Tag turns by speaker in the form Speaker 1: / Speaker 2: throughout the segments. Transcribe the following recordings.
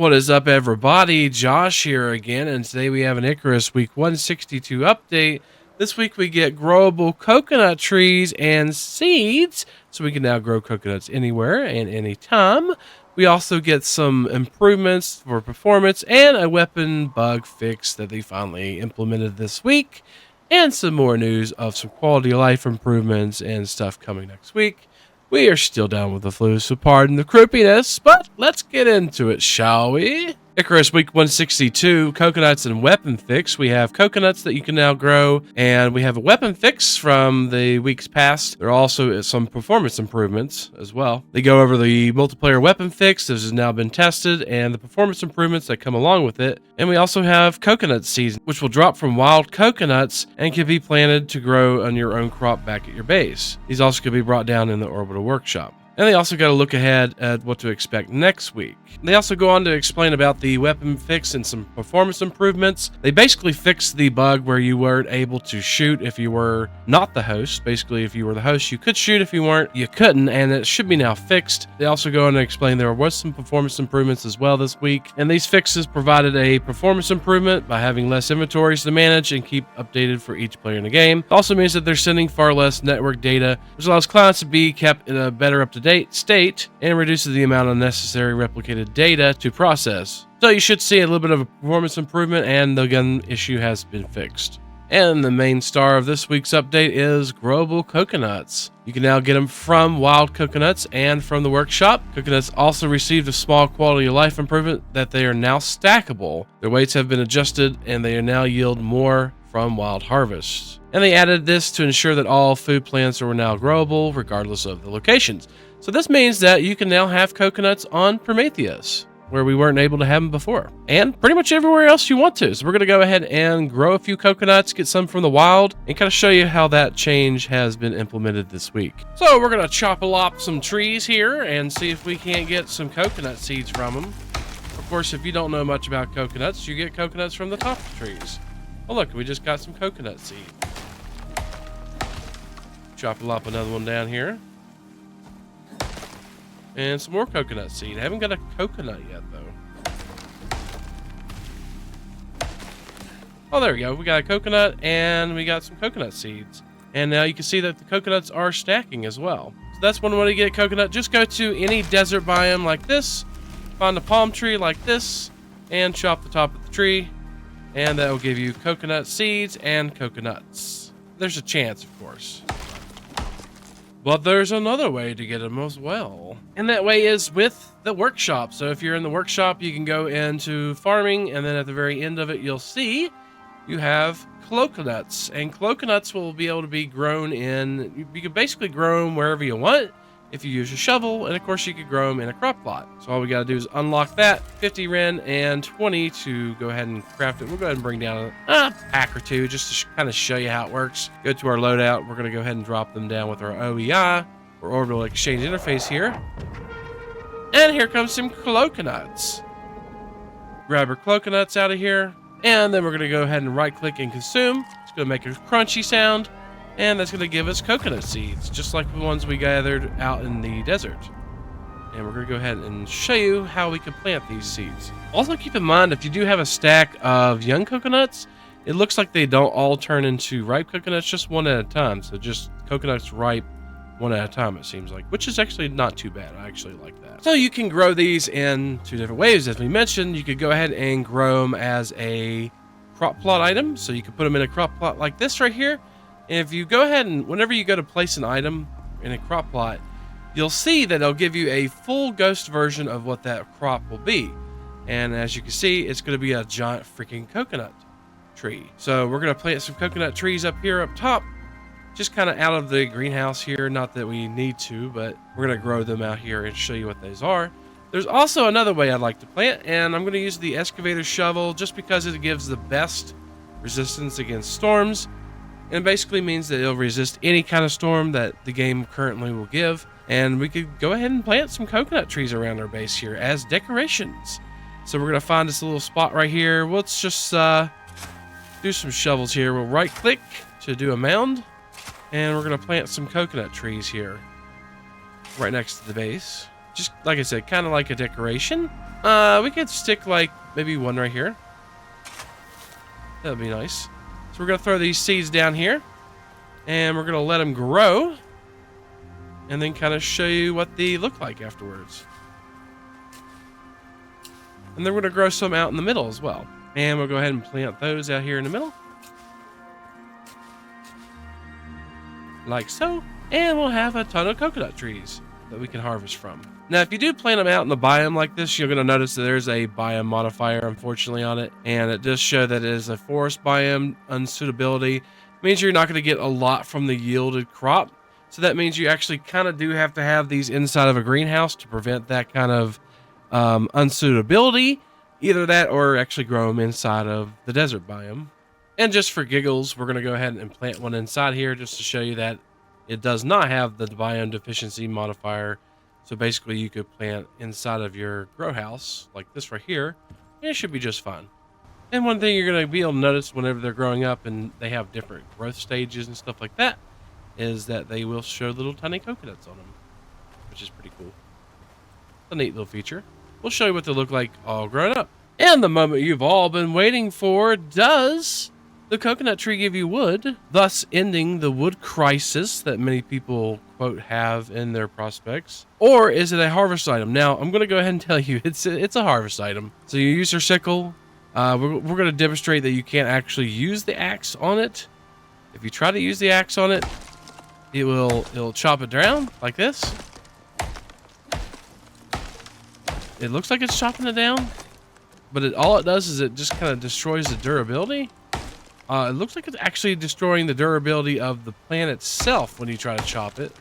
Speaker 1: What is up, everybody? Josh here again, and today we have an Icarus week 162 update. This week we get growable coconut trees and seeds, so we can now grow coconuts anywhere and anytime. We also get some improvements for performance and a weapon bug fix that they finally implemented this week, and some more news of some quality of life improvements and stuff coming next week. We are still down with the flu, so pardon the croupiness, but let's get into it, shall we? Icarus week 162, coconuts and weapon fix. We have coconuts that you can now grow, and we have a weapon fix from the weeks past. There are also some performance improvements as well. They go over the multiplayer weapon fix. This has now been tested, and the performance improvements that come along with it. And we also have coconut seeds, which will drop from wild coconuts and can be planted to grow on your own crop back at your base. These also can be brought down in the orbital workshop. And they also got to look ahead at what to expect next week. They also go on to explain about the weapon fix and some performance improvements. They basically fixed the bug where you weren't able to shoot if you were not the host. Basically, if you were the host, you could shoot. If you weren't, you couldn't, and it should be now fixed. They also go on to explain there was some performance improvements as well this week, and these fixes provided a performance improvement by having less inventories to manage and keep updated for each player in the game. It also means that they're sending far less network data, which allows clients to be kept in a better up-to-date state and reduces the amount of unnecessary replicated data to process. So you should see a little bit of a performance improvement, and the gun issue has been fixed. And the main star of this week's update is growable coconuts. You can now get them from wild coconuts and from the workshop. Coconuts also received a small quality of life improvement that they are now stackable. Their weights have been adjusted and they now yield more from wild harvests. And they added this to ensure that all food plants are now growable regardless of the locations. So this means that you can now have coconuts on Prometheus, where we weren't able to have them before, and pretty much everywhere else you want to. So we're going to go ahead and grow a few coconuts, get some from the wild, and kind of show you how that change has been implemented this week. So we're going to chop-a-lop some trees here and see if we can't get some coconut seeds from them. Of course, if you don't know much about coconuts, you get coconuts from the top of trees. Oh look, we just got some coconut seed. Chop-a-lop another one down here. And some more coconut seed. I haven't got a coconut yet, though. Oh, there we go. We got a coconut, and we got some coconut seeds. And now you can see that the coconuts are stacking as well. So that's one way to get a coconut. Just go to any desert biome like this, find a palm tree like this, and chop the top of the tree. And that will give you coconut seeds and coconuts. There's a chance, of course. But there's another way to get them as well. And that way is with the workshop. So if you're in the workshop, you can go into farming, and then at the very end of it, you'll see you have coconuts. And coconuts will be able to be grown in, you can basically grow them wherever you want if you use a shovel. And of course, you could grow them in a crop plot. So all we got to do is unlock that, 50 Ren and 20 to go ahead and craft it. We'll go ahead and bring down a pack or two just to kind of show you how it works. Go to our loadout. We're going to go ahead and drop them down with our OEI, or orbital exchange interface here. And here comes some coconuts. Grab our coconuts out of here. And then we're going to go ahead and right click and consume. It's going to make a crunchy sound. And that's going to give us coconut seeds, just like the ones we gathered out in the desert. And we're going to go ahead and show you how we can plant these seeds. Also keep in mind, if you do have a stack of young coconuts, it looks like they don't all turn into ripe coconuts, just one at a time. So just coconuts ripe one at a time, it seems like, which is actually not too bad. I actually like that. So you can grow these in two different ways. As we mentioned, you could go ahead and grow them as a crop plot item. So you can put them in a crop plot like this right here. If you go ahead and whenever you go to place an item in a crop plot, you'll see that it'll give you a full ghost version of what that crop will be. And as you can see, it's going to be a giant freaking coconut tree. So we're going to plant some coconut trees up here up top, just kind of out of the greenhouse here. Not that we need to, but we're going to grow them out here and show you what those are. There's also another way I'd like to plant, and I'm going to use the excavator shovel just because it gives the best resistance against storms. And basically means that it'll resist any kind of storm that the game currently will give. And we could go ahead and plant some coconut trees around our base here as decorations. So we're going to find this little spot right here. Let's just do some shovels here. We'll right click to do a mound. And we're going to plant some coconut trees here right next to the base. Just like I said, kind of like a decoration. We could stick like maybe one right here. That'd be nice. So we're gonna throw these seeds down here, and we're gonna let them grow, and then kind of show you what they look like afterwards. And then we're gonna grow some out in the middle as well. And we'll go ahead and plant those out here in the middle. Like so. And we'll have a ton of coconut trees that we can harvest from. Now, if you do plant them out in the biome like this, you're going to notice that there's a biome modifier, unfortunately, on it. And it does show that it is a forest biome unsuitability. It means you're not going to get a lot from the yielded crop. So that means you actually kind of do have to have these inside of a greenhouse to prevent that kind of unsuitability. Either that or actually grow them inside of the desert biome. And just for giggles, we're going to go ahead and plant one inside here just to show you that it does not have the biome deficiency modifier. So basically you could plant inside of your grow house like this right here, and it should be just fine. And one thing you're going to be able to notice whenever they're growing up and they have different growth stages and stuff like that is that they will show little tiny coconuts on them, which is pretty cool. It's a neat little feature. We'll show you what they look like all grown up. And the moment you've all been waiting for, does the coconut tree give you wood, thus ending the wood crisis that many people, quote, have in their prospects? Or is it a harvest item? Now, I'm going to go ahead and tell you it's a harvest item. So you use your sickle. We're going to demonstrate that you can't actually use the axe on it. If you try to use the axe on it, it'll chop it down like this. It looks like it's chopping it down, but all it does is it just kind of destroys the durability. It looks like it's actually destroying the durability of the plant itself when you try to chop it.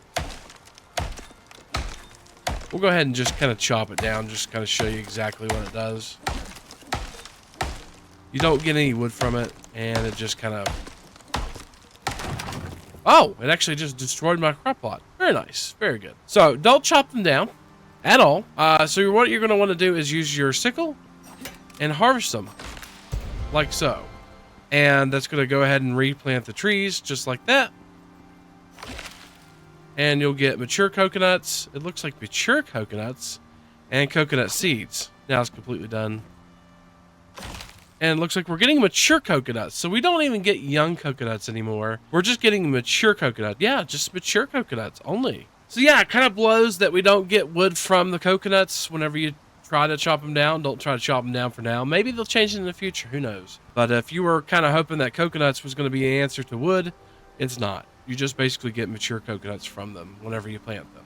Speaker 1: We'll go ahead and just kind of chop it down, just kind of show you exactly what it does. You don't get any wood from it, and it just kind of... Oh, it actually just destroyed my crop plot. Very nice. Very good. So, don't chop them down at all. So what you're going to want to do is use your sickle and harvest them like so. And that's going to go ahead and replant the trees just like that. And you'll get mature coconuts. It looks like mature coconuts and coconut seeds. Now it's completely done. And it looks like we're getting mature coconuts. So we don't even get young coconuts anymore. We're just getting mature coconut. Yeah, just mature coconuts only. So yeah, it kind of blows that we don't get wood from the coconuts whenever you try to chop them down. Don't try to chop them down for now. Maybe they'll change in the future. Who knows? But if you were kind of hoping that coconuts was going to be an answer to wood, it's not. You just basically get mature coconuts from them whenever you plant them.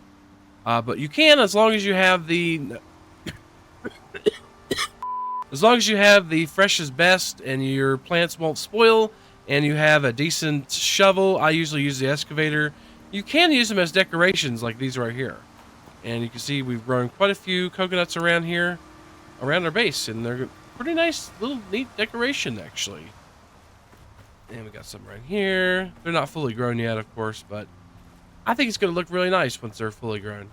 Speaker 1: But you can, as long as you have the... as long as you have the fresh is best and your plants won't spoil and you have a decent shovel. I usually use the excavator. You can use them as decorations like these right here. And you can see we've grown quite a few coconuts around here, around our base, and they're pretty nice, little neat decoration actually. And we got some right here. They're not fully grown yet, of course, but I think it's going to look really nice once they're fully grown.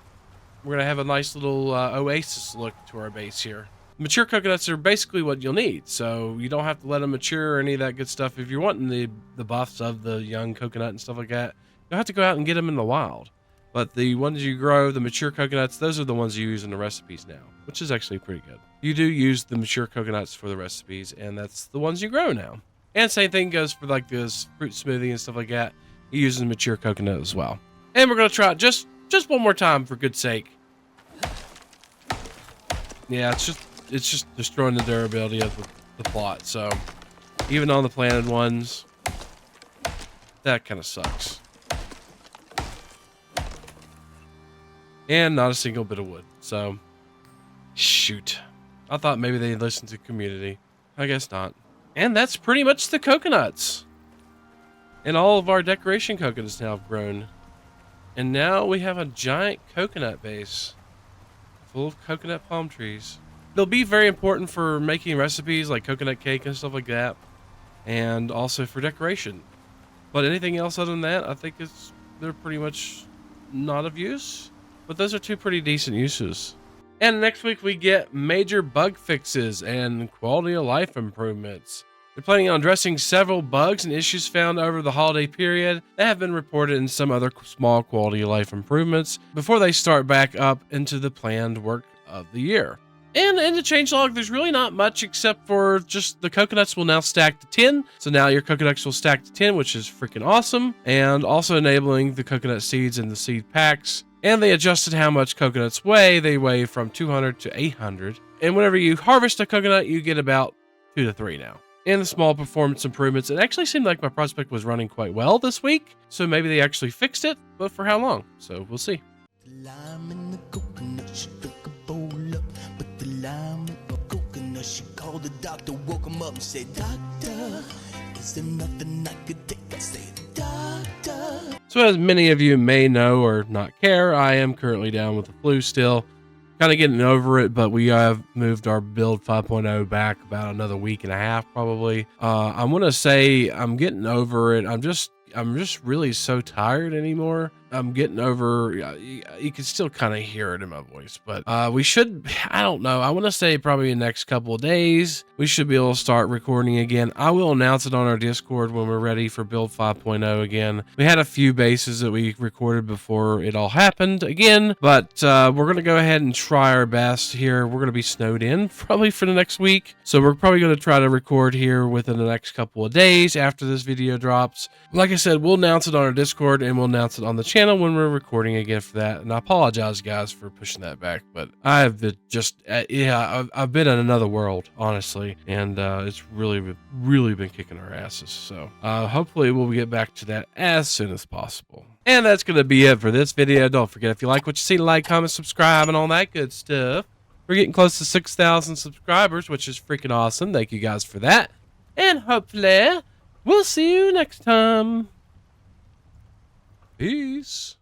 Speaker 1: We're going to have a nice little oasis look to our base here. Mature coconuts are basically what you'll need, so you don't have to let them mature or any of that good stuff. If you're wanting the buffs of the young coconut and stuff like that, you'll have to go out and get them in the wild. But the ones you grow, the mature coconuts, those are the ones you use in the recipes now, which is actually pretty good. You do use the mature coconuts for the recipes, and that's the ones you grow now. And same thing goes for like this fruit smoothie and stuff like that. You use the mature coconut as well. And we're going to try it just one more time for good sake. Yeah, it's just destroying the durability of the plot. So even on the planted ones, that kind of sucks. And not a single bit of wood. So, shoot. I thought maybe they'd listen to community. I guess not. And that's pretty much the coconuts. And all of our decoration coconuts now have grown. And now we have a giant coconut base full of coconut palm trees. They'll be very important for making recipes like coconut cake and stuff like that. And also for decoration. But anything else other than that, I think they're pretty much not of use. But those are two pretty decent uses. And next week we get major bug fixes and quality of life improvements. They're planning on addressing several bugs and issues found over the holiday period that have been reported in some other small quality of life improvements before they start back up into the planned work of the year. And in the changelog, there's really not much except for just the coconuts will now stack to 10. So now your coconuts will stack to 10, which is freaking awesome. And also enabling the coconut seeds in the seed packs. And they adjusted how much coconuts weigh. They weigh from 200 to 800. And whenever you harvest a coconut, you get about 2 to 3 now. And the small performance improvements. It actually seemed like my prospect was running quite well this week. So maybe they actually fixed it, but for how long? So we'll see.
Speaker 2: She called the doctor, woke him up and said, "Doctor, is there nothing I could take?" I said, "Doctor."
Speaker 1: So as many of you may know or not care, I am currently down with the flu still. Kind of getting over it, but we have moved our build 5.0 back about another week and a half probably. I'm going to say I'm getting over it. I'm just really so tired anymore. I'm getting over, you can still kind of hear it in my voice, but we should, I don't know, I want to say probably in the next couple of days, we should be able to start recording again. I will announce it on our Discord when we're ready for build 5.0 again. We had a few bases that we recorded before it all happened again, but we're going to go ahead and try our best here. We're going to be snowed in probably for the next week, so we're probably going to try to record here within the next couple of days after this video drops. Like I said, we'll announce it on our Discord and we'll announce it on the channel when we're recording again for that. And I apologize, guys, for pushing that back, but I've been just, I've been in another world, honestly, and it's really been kicking our asses. So hopefully we'll get back to that as soon as possible. And that's going to be it for this video. Don't forget, if you like what you see, like, comment, subscribe, and all that good stuff. We're getting close to 6,000 subscribers, which is freaking awesome. Thank you guys for that. And hopefully we'll see you next time. Peace.